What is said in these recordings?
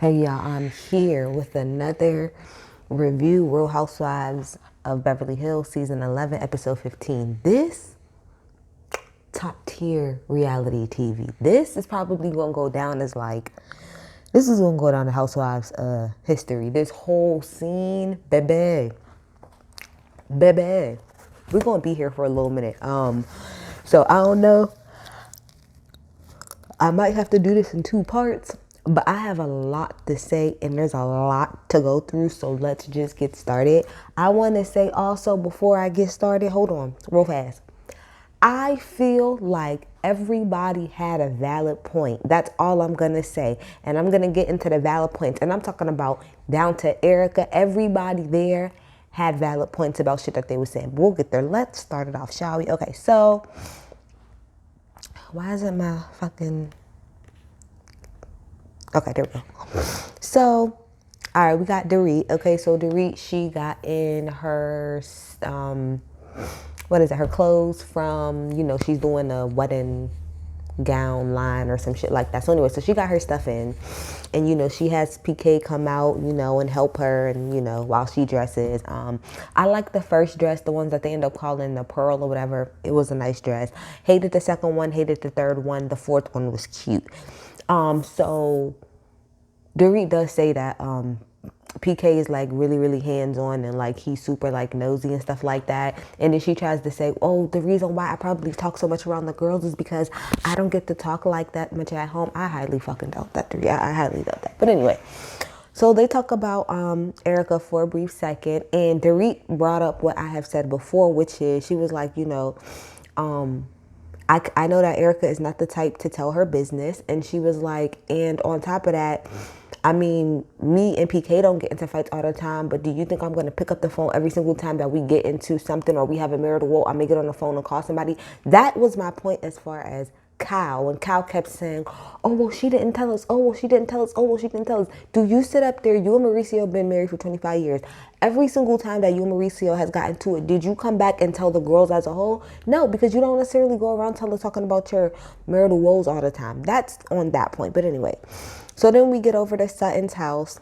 Hey y'all, I'm here with another review, Real Housewives of Beverly Hills, season 11, episode 15. This top tier reality TV. This is probably gonna go down as this is gonna go down to Housewives history. This whole scene, baby. We're gonna be here for a little minute. So I don't know. I might have to do this in two parts, but I have a lot to say and there's a lot to go through. So let's just get started. I want to say also before I get started, hold on real fast. I feel like everybody had a valid point. That's all I'm going to say. And I'm going to get into the valid points. And I'm talking about down to Erica. Everybody there had valid points about shit that they were saying. We'll get there. Let's start it off, shall we? Okay, so why isn't my fucking... Okay, there we go. So, all right, we got Dorit. Okay, so Dorit, she got in her, her clothes from, she's doing a wedding gown line or some shit like that. So anyway, so she got her stuff in and, she has PK come out, and help her and, while she dresses. I like the first dress, the ones that they end up calling the pearl or whatever. It was a nice dress. Hated the second one, hated the third one. The fourth one was cute. So Dorit does say that PK is like really, really hands-on and like he's super like nosy and stuff like that. And then she tries to say, oh, the reason why I probably talk so much around the girls is because I don't get to talk like that much at home. I highly fucking doubt that, Dorit. I highly doubt that. But anyway, so they talk about Erica for a brief second, and Dorit brought up what I have said before, which is she was like, I know that Erica is not the type to tell her business. And she was like, and on top of that, I mean, me and PK don't get into fights all the time, but do you think I'm going to pick up the phone every single time that we get into something or we have a marital woe? I may get on the phone and call somebody. That was my point as far as Kyle. When Kyle kept saying, oh, well, she didn't tell us. Oh, well, she didn't tell us. Oh, well, she didn't tell us. Do you sit up there? You and Mauricio been married for 25 years. Every single time that you and Mauricio has gotten to it, did you come back and tell the girls as a whole? No, because you don't necessarily go around talking about your marital woes all the time. That's on that point. But anyway, so then we get over to Sutton's house.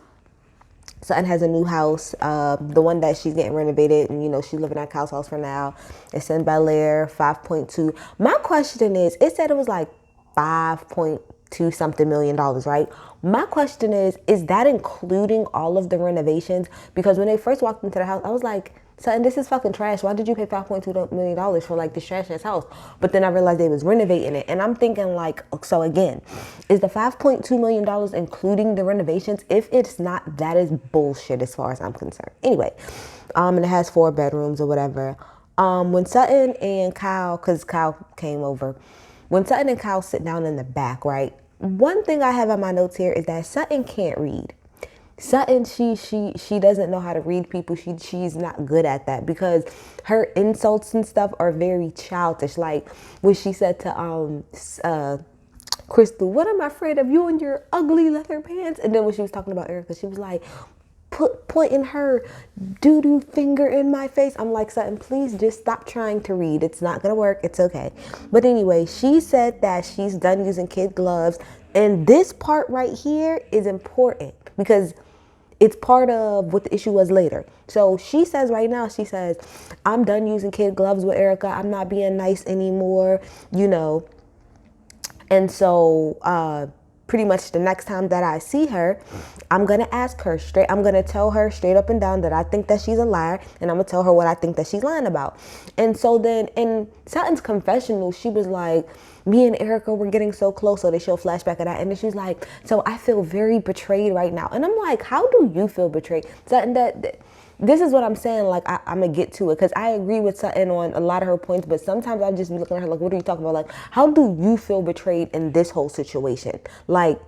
Sutton has a new house, the one that she's getting renovated, and she's living at Kyle's house for now. It's in Bel Air, 5.2. My question is, it said it was like 5.2 something million dollars, right? My question is that including all of the renovations? Because when they first walked into the house, I was like, Sutton, this is fucking trash. Why did you pay $5.2 million for like this trash ass house? But then I realized they was renovating it. And I'm thinking like, so again, is the $5.2 million including the renovations? If it's not, that is bullshit as far as I'm concerned. Anyway, and it has 4 bedrooms or whatever. When Sutton and Kyle, cause Kyle came over, when Sutton and Kyle sit down in the back, right? One thing I have on my notes here is that Sutton can't read. Sutton, she doesn't know how to read people. She's not good at that because her insults and stuff are very childish. Like when she said to Crystal, what am I afraid of, you and your ugly leather pants? And then when she was talking about Erica, she was like, pointing her doo-doo finger in my face. I'm like, Sutton, please just stop trying to read. It's not gonna work. It's okay. But anyway, she said that she's done using kid gloves. And this part right here is important because it's part of what the issue was later. So she says right now, she says, I'm done using kid gloves with Erica. I'm not being nice anymore, And so pretty much the next time that I see her, I'm going to ask her straight. I'm going to tell her straight up and down that I think that she's a liar. And I'm going to tell her what I think that she's lying about. And so then in Sutton's confessional, she was like, me and Erica were getting so close. So they show a flashback of that. And then she's like, so I feel very betrayed right now. And I'm like, how do you feel betrayed? Sutton, this is what I'm saying. Like, I'm going to get to it because I agree with Sutton on a lot of her points. But sometimes I just be looking at her like, what are you talking about? Like, how do you feel betrayed in this whole situation? Like,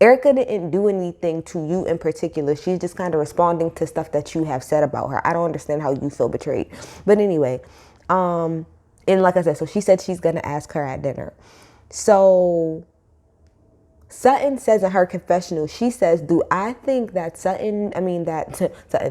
Erica didn't do anything to you in particular. She's just kind of responding to stuff that you have said about her. I don't understand how you feel betrayed. But anyway, and like I said, so she said she's going to ask her at dinner. So Sutton says in her confessional, she says, do I think that Sutton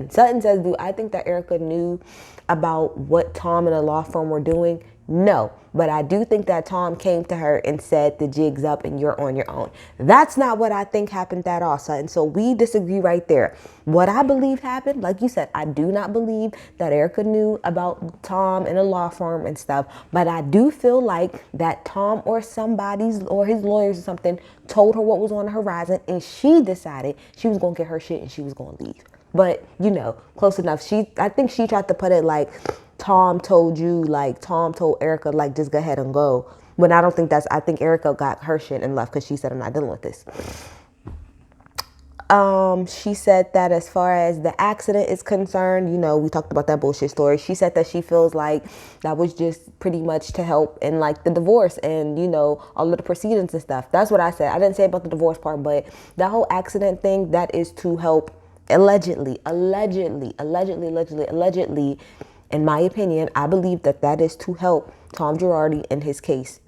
says, do I think that Erica knew about what Tom and the law firm were doing? No, but I do think that Tom came to her and said the jig's up and you're on your own. That's not what I think happened at all, son. So we disagree right there. What I believe happened, like you said, I do not believe that Erica knew about Tom in a law firm and stuff, but I do feel like that Tom or somebody's or his lawyers or something told her what was on the horizon and she decided she was going to get her shit and she was going to leave. But, you know, close enough. I think she tried to put it like, Tom told Erica, like, just go ahead and go. But I don't think I think Erica got her shit and left because she said, I'm not dealing with this. She said that as far as the accident is concerned, you know, we talked about that bullshit story. She said that she feels like that was just pretty much to help in like the divorce and, you know, all of the proceedings and stuff. That's what I said. I didn't say about the divorce part, but that whole accident thing, that is to help allegedly, in my opinion, I believe that is to help Tom Girardi in his case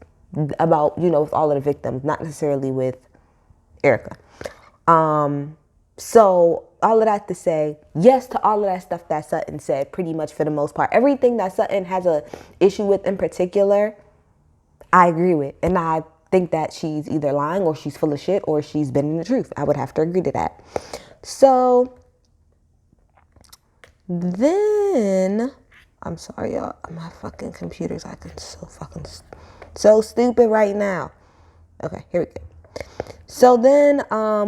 about, you know, with all of the victims, not necessarily with Erica. So all of that to say, yes to all of that stuff that Sutton said, pretty much for the most part. Everything that Sutton has a issue with in particular, I agree with. And I think that she's either lying or she's full of shit or she's been in the truth. I would have to agree to that. So then, I'm sorry, y'all. My fucking computer's acting so stupid right now. Okay, here we go. So then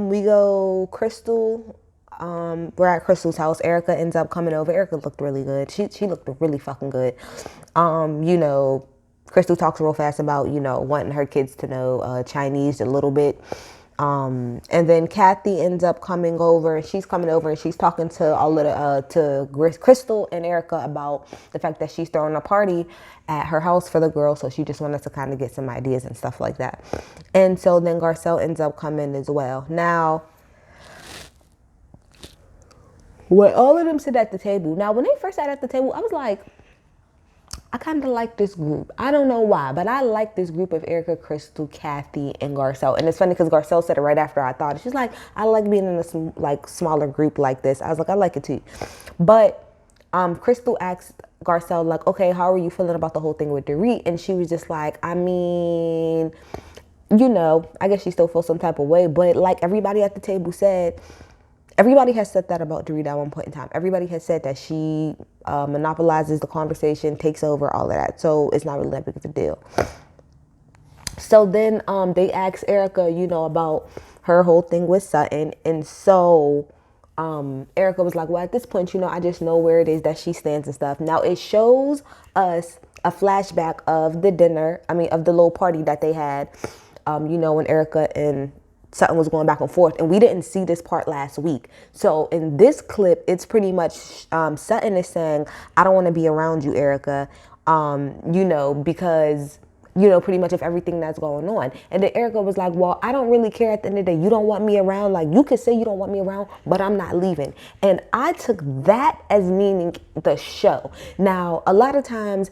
we go Crystal. We're at Crystal's house. Erica ends up coming over. Erica looked really good. She looked really fucking good. You know, Crystal talks real fast about, you know, wanting her kids to know Chinese a little bit. And then Kathy ends up coming over, and she's coming over and she's talking to all of to Crystal and Erica about the fact that she's throwing a party at her house for the girls. So she just wanted to kind of get some ideas and stuff like that. And so then Garcelle ends up coming as well. Now, when all of them sit at the table, when they first sat at the table, I was like, I kind of like this group. I don't know why, but I like this group of Erica, Crystal, Kathy, and Garcelle. And it's funny because Garcelle said it right after I thought it. She's like, I like being in a smaller group like this. I was like, I like it too. But Crystal asked Garcelle, like, okay, how are you feeling about the whole thing with Dorit? And she was just like, I mean, you know, I guess she still feels some type of way. But like everybody at the table said, everybody has said that about Dorit at one point in time. Everybody has said that she monopolizes the conversation, takes over, all of that. So it's not really that big of a deal. So then they asked Erica, you know, about her whole thing with Sutton. And so Erica was like, well, at this point, you know, I just know where it is that she stands and stuff. Now it shows us a flashback of the dinner, of the little party that they had, you know, when Erica and Sutton was going back and forth, and we didn't see this part last week. So in this clip, it's pretty much Sutton is saying, I don't want to be around you, Erica, you know, because, you know, pretty much of everything that's going on. And then Erica was like, well, I don't really care at the end of the day. You don't want me around. Like, you could say you don't want me around, but I'm not leaving. And I took that as meaning the show. Now, a lot of times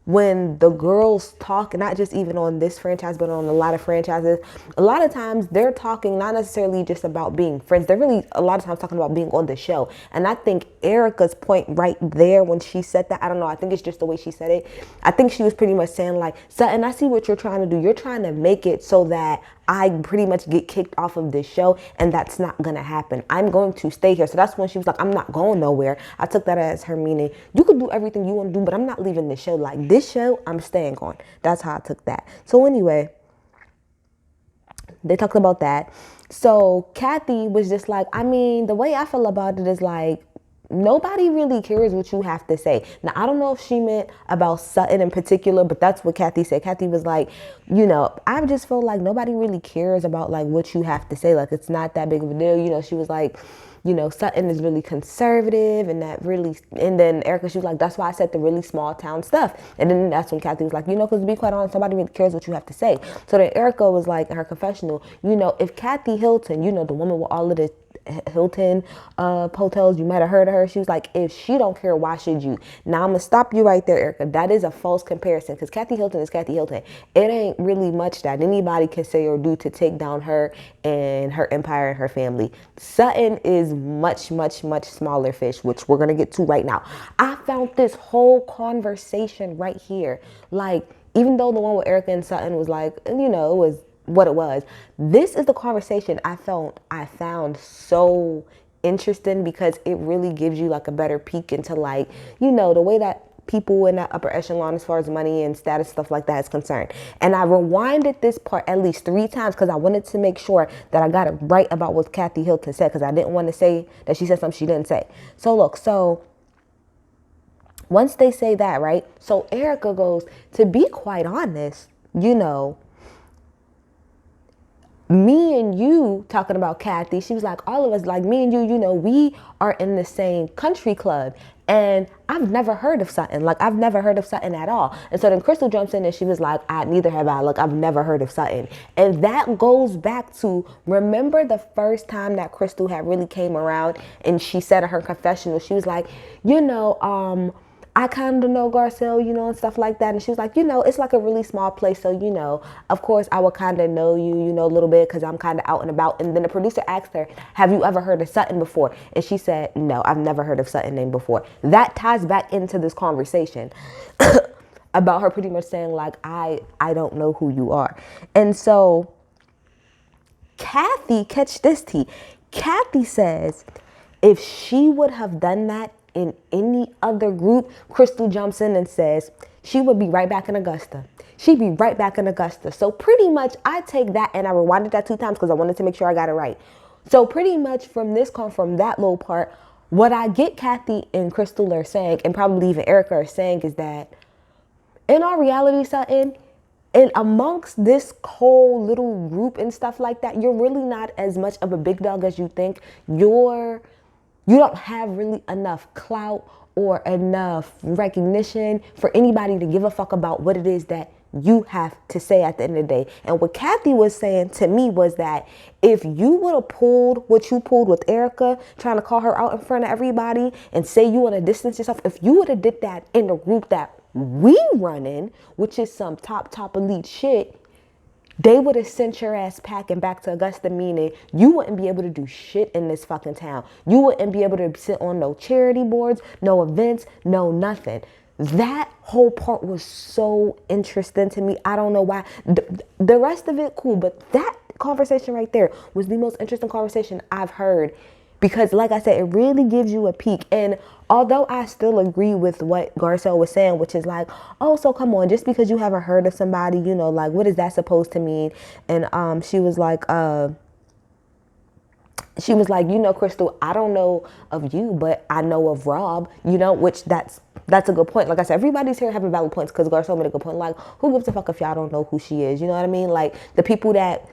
when the girls talk, not just even on this franchise, but on a lot of franchises, a lot of times they're talking not necessarily just about being friends. They're really a lot of times talking about being on the show. And I think Erica's point right there when she said that, I don't know, I think it's just the way she said it. I think she was pretty much saying like, Sutton, I see what you're trying to do. You're trying to make it so that I pretty much get kicked off of this show, and that's not going to happen. I'm going to stay here. So that's when she was like, I'm not going nowhere. I took that as her meaning, you could do everything you want to do, but I'm not leaving this show. Like, this show, I'm staying on. That's how I took that. So anyway, they talked about that. So Kathy was just like, the way I feel about it is like, nobody really cares what you have to say. Now, I don't know if she meant about Sutton in particular, but that's what Kathy said. Kathy was like, you know, I just feel like nobody really cares about like what you have to say. Like, it's not that big of a deal. You know, she was like, you know, Sutton is really conservative and that really, and then Erica, she was like, that's why I said the really small town stuff. And then that's when Kathy was like, you know, because to be quite honest, nobody really cares what you have to say. So then Erica was like, in her confessional, you know, if Kathy Hilton, you know, the woman with all of the Hilton hotels. You might have heard of her. She was like, if she don't care, why should you? Now I'm gonna stop you right there, Erica. That is a false comparison because Kathy Hilton is Kathy Hilton. It ain't really much that anybody can say or do to take down her and her empire and her family. Sutton is much, much, much smaller fish, which we're gonna get to right now. I found this whole conversation right here. Like, even though the one with Erica and Sutton was like, you know, it was what it was. This is the conversation I found so interesting because it really gives you like a better peek into like, you know, the way that people in that upper echelon as far as money and status, stuff like that is concerned. And I rewinded this part at least 3 times because I wanted to make sure that I got it right about what Kathy Hilton said because I didn't want to say that she said something she didn't say. So look, so once they say that, right? So Erica goes, to be quite honest, you know, me and you talking about Kathy, she was like, all of us, like me and you know, we are in the same country club. And I've never heard of Sutton. Like, I've never heard of Sutton at all. And so then Crystal jumps in and she was like, neither have I. Like, I've never heard of Sutton. And that goes back to, remember the first time that Crystal had really came around and she said in her confessional, she was like, you know, I kind of know Garcelle, you know, and stuff like that. And she was like, you know, it's like a really small place. So, you know, of course, I would kind of know you, you know, a little bit because I'm kind of out and about. And then the producer asked her, have you ever heard of Sutton before? And she said, no, I've never heard of Sutton name before. That ties back into this conversation about her pretty much saying, like, I don't know who you are. And so Kathy, catch this tea. Kathy says, if she would have done that in any other group, Crystal jumps in and says she would be right back in Augusta. She'd be right back in Augusta. So pretty much I take that and I rewinded that 2 times because I wanted to make sure I got it right. So pretty much from that little part, what I get Kathy and Crystal are saying, and probably even Erica are saying, is that in our reality setting, and amongst this whole little group and stuff like that, you're really not as much of a big dog as you think. You don't have really enough clout or enough recognition for anybody to give a fuck about what it is that you have to say at the end of the day. And what Kathy was saying to me was that if you would have pulled what you pulled with Erica, trying to call her out in front of everybody and say you want to distance yourself, if you would have did that in the group that we run in, which is some top elite shit, they would have sent your ass packing back to Augusta, meaning you wouldn't be able to do shit in this fucking town. You wouldn't be able to sit on no charity boards, no events, no nothing. That whole part was so interesting to me. I don't know why. The rest of it, cool. But that conversation right there was the most interesting conversation I've heard. Because like I said, it really gives you a peek. And although I still agree with what Garcelle was saying, which is like, oh, so come on, just because you haven't heard of somebody, you know, like, what is that supposed to mean? And she was like, you know, Crystal, I don't know of you, but I know of Rob, you know, which that's a good point. Like I said, everybody's here having valid points because Garcelle made a good point. Like, who gives a fuck if y'all don't know who she is? You know what I mean? Like, the people that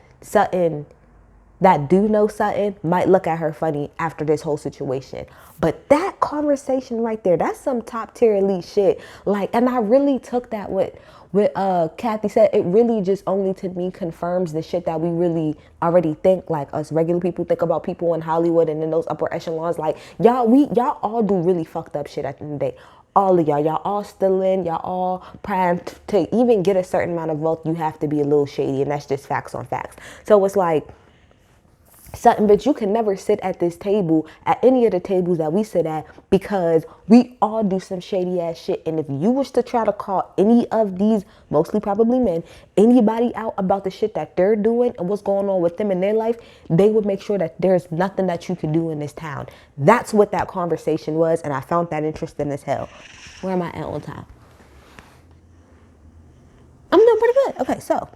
do know Sutton might look at her funny after this whole situation. But that conversation right there, that's some top tier elite shit. Like, and I really took that what Kathy said. It really just only to me confirms the shit that we really already think, like us regular people think about people in Hollywood and in those upper echelons. Like, y'all all do really fucked up shit at the end of the day. All of y'all all stealing, y'all all primed to even get a certain amount of wealth, you have to be a little shady, and that's just facts on facts. So it's like, Sutton, bitch, you can never sit at this table, at any of the tables that we sit at, because we all do some shady ass shit. And if you wish to try to call any of these, mostly probably men, anybody out about the shit that they're doing and what's going on with them in their life, they would make sure that there's nothing that you can do in this town. That's what that conversation was, and I found that interesting as hell. Where am I at on time? I'm doing pretty good. Okay, so.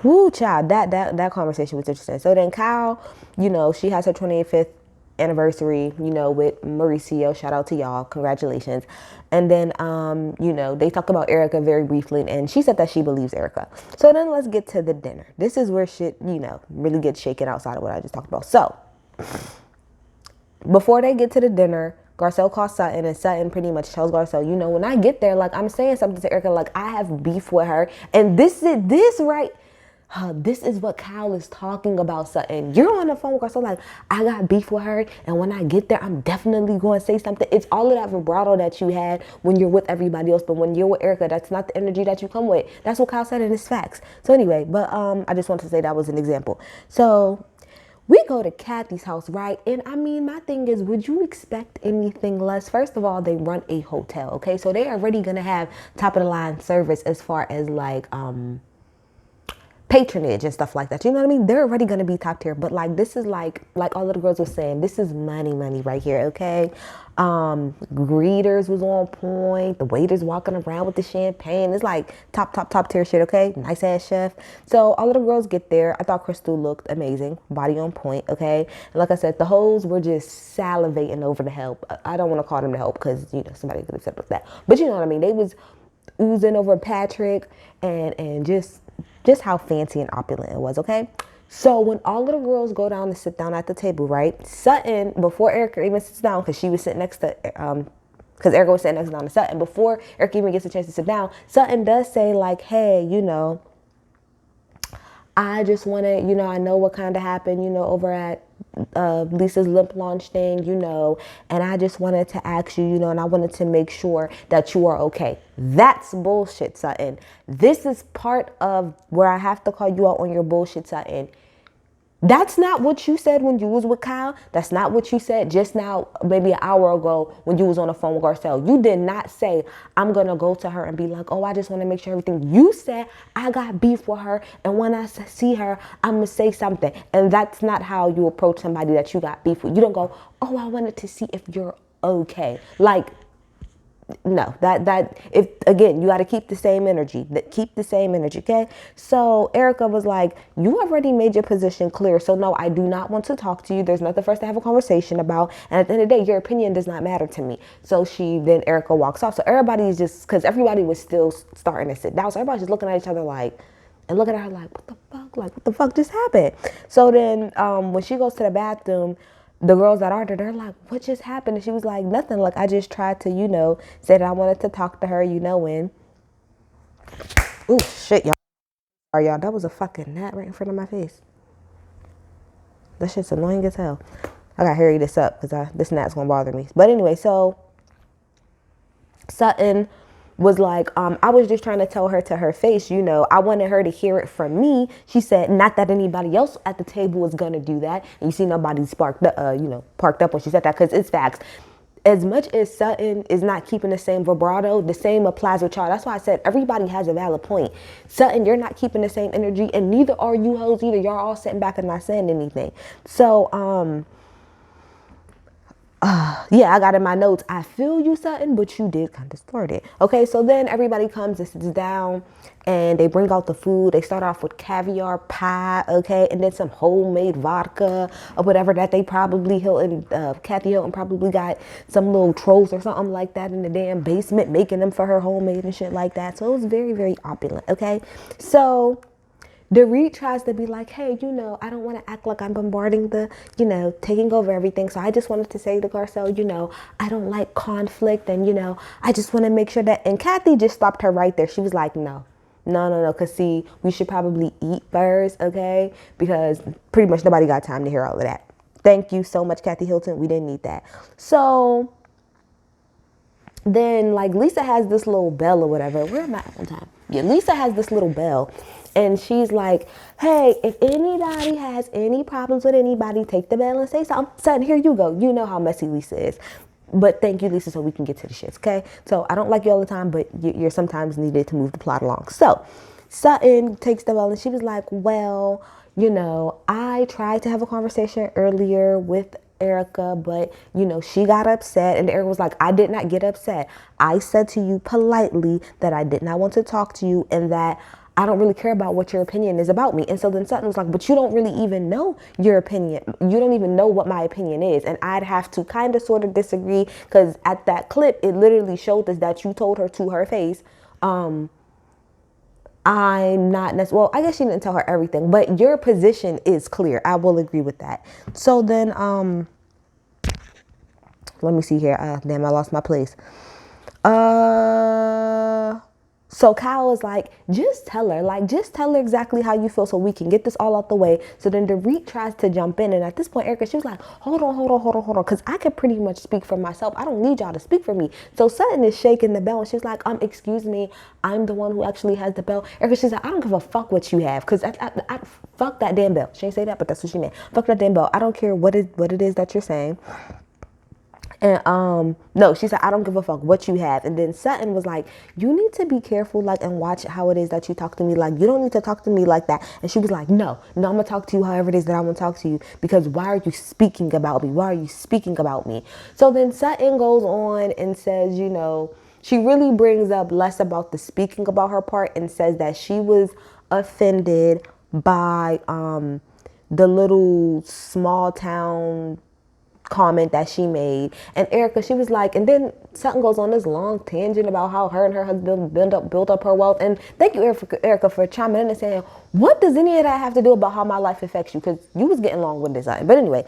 Woo, child, that conversation was interesting. So then Kyle, you know, she has her 25th anniversary, you know, with Mauricio. Shout out to y'all. Congratulations. And then, you know, they talk about Erica very briefly, and she said that she believes Erica. So then let's get to the dinner. This is where shit, you know, really gets shaken outside of what I just talked about. So before they get to the dinner, Garcelle calls Sutton, and Sutton pretty much tells Garcelle, you know, when I get there, like, I'm saying something to Erica, like, I have beef with her. And this right, this is what Kyle is talking about, something. You're on the phone with her, so like, I got beef with her, and when I get there, I'm definitely going to say something. It's all of that vibrato that you had when you're with everybody else, but when you're with Erica, that's not the energy that you come with. That's what Kyle said, and it's facts. So anyway, but I just wanted to say that was an example. So we go to Kathy's house, right? And I mean, my thing is, would you expect anything less? First of all, they run a hotel, okay? So they're already gonna have top of the line service as far as like patronage and stuff like that. You know what I mean? They're already gonna be top tier. But like, this is like all of the girls were saying, this is money right here, okay? Greeters was on point. The waiters walking around with the champagne. It's like top tier shit, okay? Nice ass chef. So all of the girls get there. I thought Crystal looked amazing, body on point, okay? And like I said, the hoes were just salivating over the help. I don't want to call them the help because you know somebody could have said that, but you know what I mean. They was oozing over Patrick and just how fancy and opulent it was, okay? So when all of the girls go down to sit down at the table, right? Sutton, before Erica even sits down, because she was sitting next to, because Erica was sitting next down to Sutton, before Erica even gets a chance to sit down, Sutton does say like, hey, you know, I just want to, you know, I know what kind of happened, you know, over at Lisa's lip launch thing, you know, and I just wanted to ask you, you know, and I wanted to make sure that you are okay. That's bullshit, Sutton. This is part of where I have to call you out on your bullshit, Sutton. That's not what you said when you was with Kyle. That's not what you said just now, maybe an hour ago when you was on the phone with Garcelle. You did not say, I'm going to go to her and be like, oh, I just want to make sure everything. You said, I got beef with her, and when I see her, I'm going to say something. And that's not how you approach somebody that you got beef with. You don't go, oh, I wanted to see if you're okay. Like, no, that if again, you got to keep the same energy. Keep the same energy, okay? So Erica was like, you already made your position clear, so no, I do not want to talk to you. There's nothing for us to have a conversation about, and at the end of the day, your opinion does not matter to me. So then Erica walks off. So everybody's just, because everybody was still starting to sit down, so everybody's just looking at each other like, and looking at her like, what the fuck? Like, what the fuck just happened? So then when she goes to the bathroom, the girls that are there, they're like, what just happened? And she was like, nothing. Like, I just tried to, you know, say that I wanted to talk to her, you know, and ooh, shit, y'all. Sorry, y'all. That was a fucking gnat right in front of my face. That shit's annoying as hell. I gotta hurry this up because this gnat's gonna bother me. But anyway, so Sutton was like, I was just trying to tell her to her face, you know, I wanted her to hear it from me. She said, not that anybody else at the table was gonna do that. And you see nobody parked up when she said that, because it's facts. As much as Sutton is not keeping the same vibrato, the same applies with y'all. That's why I said everybody has a valid point. Sutton, you're not keeping the same energy, and neither are you hoes either. Y'all all sitting back and not saying anything. So, yeah, I got in my notes, I feel you, Sutton, but you did kind of start it. Okay, so then everybody comes and sits down and they bring out the food. They start off with caviar pie, okay, and then some homemade vodka or whatever that they probably, Kathy Hilton probably got some little trolls or something like that in the damn basement making them for her homemade and shit like that. So it was very, very opulent, okay? So Dorit tries to be like, hey, you know, I don't want to act like I'm bombarding you know, taking over everything. So I just wanted to say to Garcelle, you know, I don't like conflict. And, you know, I just want to make sure that. And Kathy just stopped her right there. She was like, no. Because see, we should probably eat first, okay? Because pretty much nobody got time to hear all of that. Thank you so much, Kathy Hilton. We didn't need that. So then, like, Lisa has this little bell or whatever. Where am I at one time? Yeah, Lisa has this little bell. And she's like, hey, if anybody has any problems with anybody, take the bell and say something. Son, here you go. You know how messy Lisa is. But thank you, Lisa, so we can get to the shits, okay? So I don't like you all the time, but you're sometimes needed to move the plot along. So Sutton takes the bell and she was like, well, you know, I tried to have a conversation earlier with Erica, but you know, she got upset, and Erica was like, I did not get upset. I said to you politely that I did not want to talk to you and that I don't really care about what your opinion is about me. And so then Sutton was like, but you don't really even know your opinion. You don't even know what my opinion is. And I'd have to kind of sort of disagree, because at that clip, it literally showed us that you told her to her face, I'm not necessarily, well, I guess she didn't tell her everything, but your position is clear. I will agree with that. So then, let me see here. Damn, I lost my place. So Kyle was like, just tell her exactly how you feel so we can get this all out the way. So then Dorit tries to jump in. And at this point, Erica, she was like, hold on. Because I can pretty much speak for myself. I don't need y'all to speak for me. So Sutton is shaking the bell. And she's like, excuse me, I'm the one who actually has the bell. Erica, she's like, I don't give a fuck what you have. Because I fuck that damn bell. She didn't say that, but that's what she meant. Fuck that damn bell. I don't care what it is that you're saying. And no, she said, I don't give a fuck what you have. And then Sutton was like, you need to be careful, like, and watch how it is that you talk to me. Like, you don't need to talk to me like that. And she was like, no, I'm gonna talk to you however it is that I want to talk to you, because why are you speaking about me? Why are you speaking about me? So then Sutton goes on and says, she really brings up less about the speaking about her part and says that she was offended by the little small town comment that she made. And Erica, she was like, and then Sutton goes on this long tangent about how her and her husband built up her wealth. And thank you, Erica, for chiming in and saying, what does any of that have to do about how my life affects you? Because you was getting along with this. But anyway,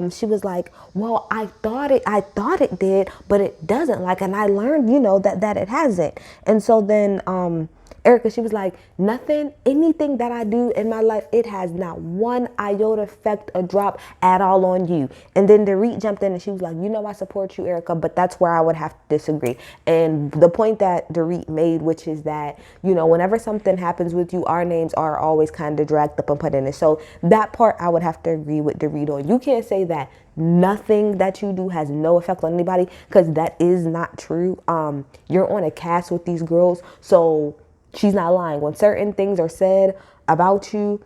she was like, well, I thought it did, but it doesn't. Like, and I learned, that it hasn't. And so then Erica, she was like, anything that I do in my life, it has not one iota effect or drop at all on you. And then Dorit jumped in and she was like, I support you, Erica, but that's where I would have to disagree. And the point that Dorit made, which is that, whenever something happens with you, our names are always kind of dragged up and put in it. So that part I would have to agree with Dorit on. You can't say that nothing that you do has no effect on anybody, because that is not true. You're on a cast with these girls, so she's not lying. When certain things are said about you,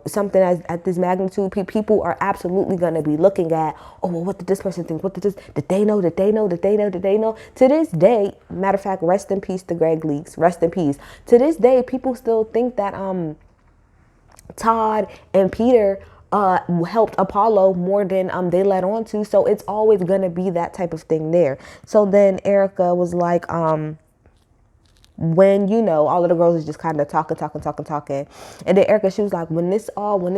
something at this magnitude, people are absolutely going to be looking at, oh, well, what did this person think? Did they know? To this day, matter of fact, rest in peace to Greg Leaks. Rest in peace. To this day, people still think that Todd and Peter helped Apollo more than they let on to. So it's always going to be that type of thing there. So then Erica was like, when all of the girls is just kind of talking, and then Erica, she was like, when this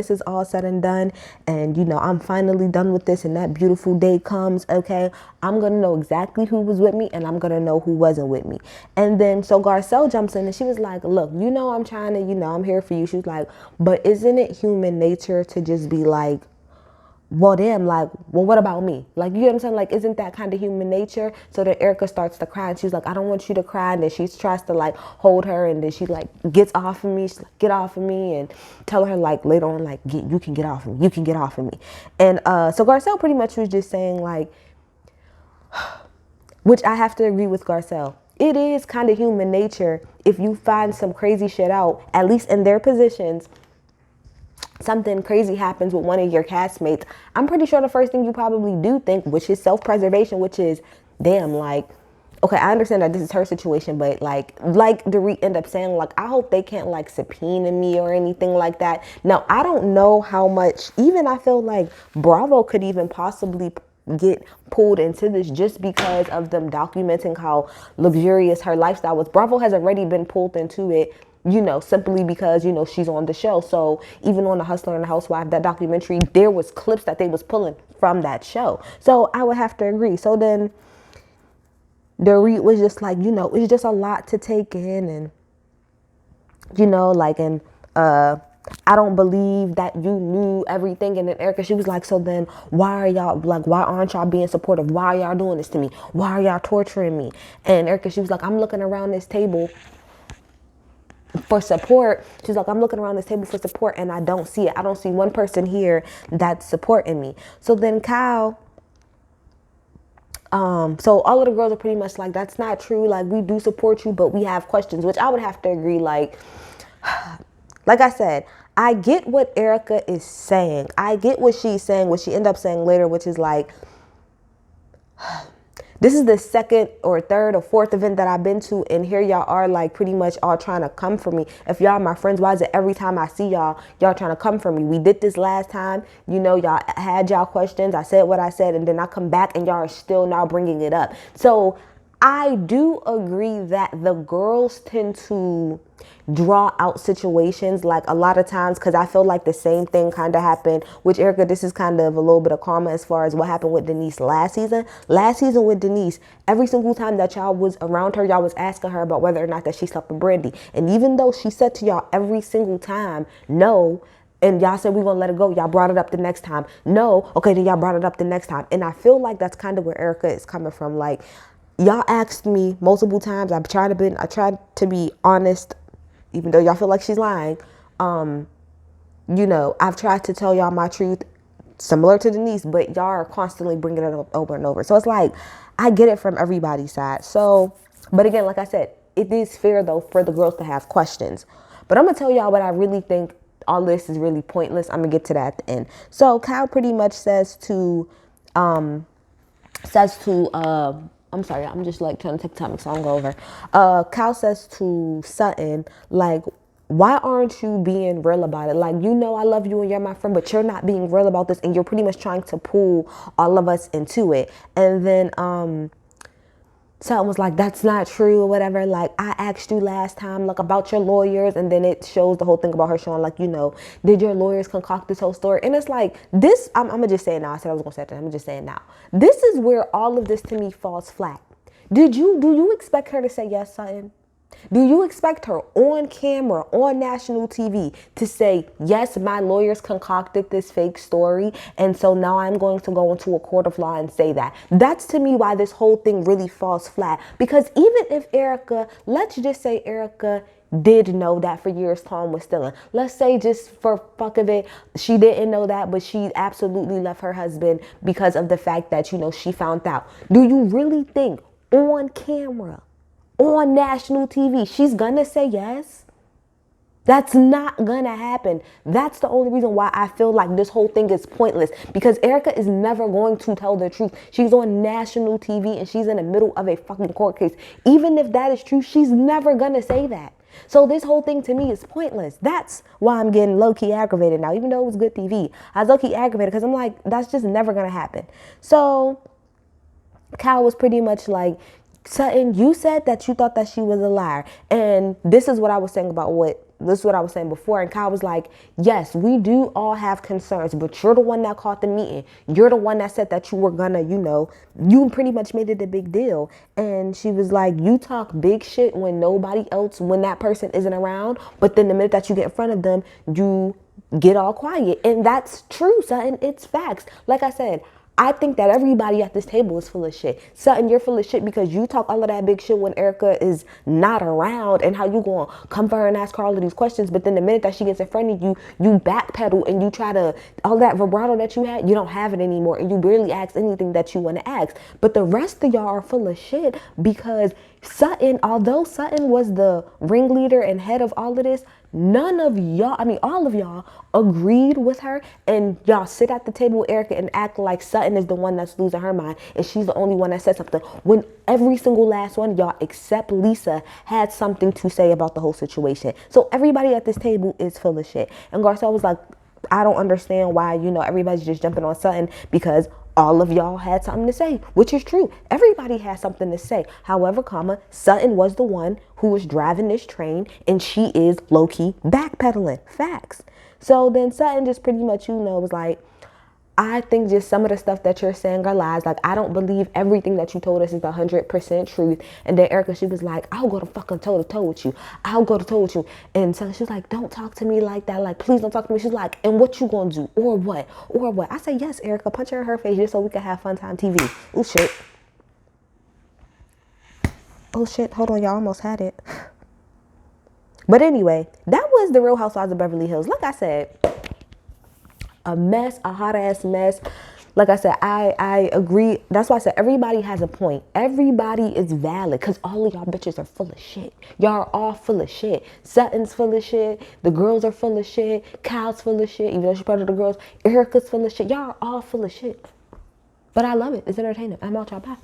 is all said and done, and I'm finally done with this, and that beautiful day comes, okay, I'm gonna know exactly who was with me, and I'm gonna know who wasn't with me. And then so Garcelle jumps in and she was like, look, I'm trying to, I'm here for you. She was like, but isn't it human nature to just be like, well, damn, like, well, what about me? Like, you know what I'm saying? Like, isn't that kind of human nature? So then Erica starts to cry, and she's like, I don't want you to cry. And then she tries to, like, hold her, and then she, like, gets off of me. She's like, get off of me, and tell her, like, later on, like, you can get off of me. You can get off of me. And so Garcelle pretty much was just saying, like, which I have to agree with Garcelle. It is kind of human nature if you find some crazy shit out, at least in their positions, something crazy happens with one of your castmates, I'm pretty sure the first thing you probably do think, which is self-preservation, which is, damn, like, okay, I understand that this is her situation, but like Dorit ended up saying, like, I hope they can't, like, subpoena me or anything like that. Now, I don't know how much, even I feel like Bravo could even possibly get pulled into this just because of them documenting how luxurious her lifestyle was. Bravo has already been pulled into it, simply because, she's on the show. So even on The Hustler and the Housewife, that documentary, there was clips that they was pulling from that show. So I would have to agree. So then Dorit was just like, it's just a lot to take in, and, I don't believe that you knew everything. And then Erica, she was like, so then why aren't y'all being supportive? Why are y'all doing this to me? Why are y'all torturing me? And Erica, she was like, I'm looking around this table for support. She's like, I'm looking around this table for support, and I don't see it. I don't see one person here that's supporting me. So then Kyle, so all of the girls are pretty much like, that's not true. Like, we do support you, but we have questions, which I would have to agree. Like I said, I get what Erica is saying. I get what she's saying, what she ended up saying later, which is like, this is the second or third or fourth event that I've been to, and here y'all are, like, pretty much all trying to come for me. If y'all my friends, why is it every time I see y'all trying to come for me? We did this last time, y'all had y'all questions. I said what I said, and then I come back and y'all are still now bringing it up. So I do agree that the girls tend to draw out situations like a lot of times, because I feel like the same thing kind of happened with Erica. This is kind of a little bit of karma as far as what happened with Denise last season. Last season with Denise, every single time that y'all was around her, y'all was asking her about whether or not that she slept with Brandy. And even though she said to y'all every single time, no, and y'all said we're gonna let it go, y'all brought it up the next time. No, okay, then y'all brought it up the next time. And I feel like that's kind of where Erica is coming from. Like, y'all asked me multiple times. I tried to be honest, even though y'all feel like she's lying. You know, I've tried to tell y'all my truth, similar to Denise, but y'all are constantly bringing it up over and over. So it's like, I get it from everybody's side. So, but again, like I said, it is fair though for the girls to have questions. But I'm gonna tell y'all what I really think. All this is really pointless. I'm gonna get to that at the end. So Kyle pretty much says to I'm sorry, I'm just like trying to take time so I don't go over. Kyle says to Sutton, like, why aren't you being real about it? Like, you know I love you and you're my friend, but you're not being real about this, and you're pretty much trying to pull all of us into it. And then Sutton was like, that's not true or whatever. Like, I asked you last time, like, about your lawyers. And then it shows the whole thing about her showing, like, you know, did your lawyers concoct this whole story? And it's like, this, I'm going to just say it now. I said I was going to say it. I'm going to just say it now. This is where all of this to me falls flat. Do you expect her to say yes, Sutton? Do you expect her on camera, on national TV, to say, yes, my lawyers concocted this fake story, and so now I'm going to go into a court of law and say that? That's to me why this whole thing really falls flat. Because even if Erica, let's just say Erica did know that for years Tom was stealing. Let's say, just for fuck of it, she didn't know that, but she absolutely left her husband because of the fact that, you know, she found out. Do you really think on camera, on national TV, she's gonna say yes? That's not gonna happen. That's the only reason why I feel like this whole thing is pointless, because Erica is never going to tell the truth. She's on national TV and she's in the middle of a fucking court case. Even if that is true, she's never gonna say that. So this whole thing to me is pointless. That's why I'm getting low-key aggravated now. Even though it was good TV, I was low-key aggravated because I'm like, that's just never gonna happen. So Kyle was pretty much like, Sutton, you said that you thought that she was a liar. And this is what I was saying before. And Kyle was like, yes, we do all have concerns, but you're the one that caught the meeting. You're the one that said that you were gonna, you know, you pretty much made it a big deal. And she was like, you talk big shit when nobody else, when that person isn't around. But then the minute that you get in front of them, you get all quiet. And that's true, Sutton. It's facts. Like I said, I think that everybody at this table is full of shit. Sutton, you're full of shit because you talk all of that big shit when Erica is not around, and how you gonna come for her and ask her all of these questions, but then the minute that she gets in front of you, you backpedal and you try to, all that vibrato that you had, you don't have it anymore, and you barely ask anything that you want to ask. But the rest of y'all are full of shit because Sutton, although Sutton was the ringleader and head of all of this, none of y'all, I mean all of y'all, agreed with her, and y'all sit at the table with Erica and act like Sutton is the one that's losing her mind and she's the only one that said something, when every single last one of y'all except Lisa had something to say about the whole situation. So everybody at this table is full of shit. And Garcelle was like, I don't understand why, you know, everybody's just jumping on Sutton, because all of y'all had something to say, which is true. Everybody has something to say. However, Sutton was the one who was driving this train, and she is low-key backpedaling. Facts. So then Sutton just pretty much, you know, was like, I think just some of the stuff that you're saying are lies. Like, I don't believe everything that you told us is 100% truth. And then Erica, she was like, I'll go to fucking toe-to-toe with you. I'll go to toe with you. And so she was like, don't talk to me like that. Like, please don't talk to me. She's like, and what you gonna do? Or what? Or what? I say, yes, Erica, punch her in her face just so we can have fun time TV. Oh, shit. Oh, shit. Hold on, y'all. Almost had it. But anyway, that was the Real Housewives of Beverly Hills. Like I said, a mess, a hot ass mess. Like I said, I agree. That's why I said everybody has a point. Everybody is valid, because all of y'all bitches are full of shit. Y'all are all full of shit. Sutton's full of shit. The girls are full of shit. Kyle's full of shit, even though she's part of the girls. Erica's full of shit. Y'all are all full of shit. But I love it. It's entertaining. I'm out, y'all. Bye.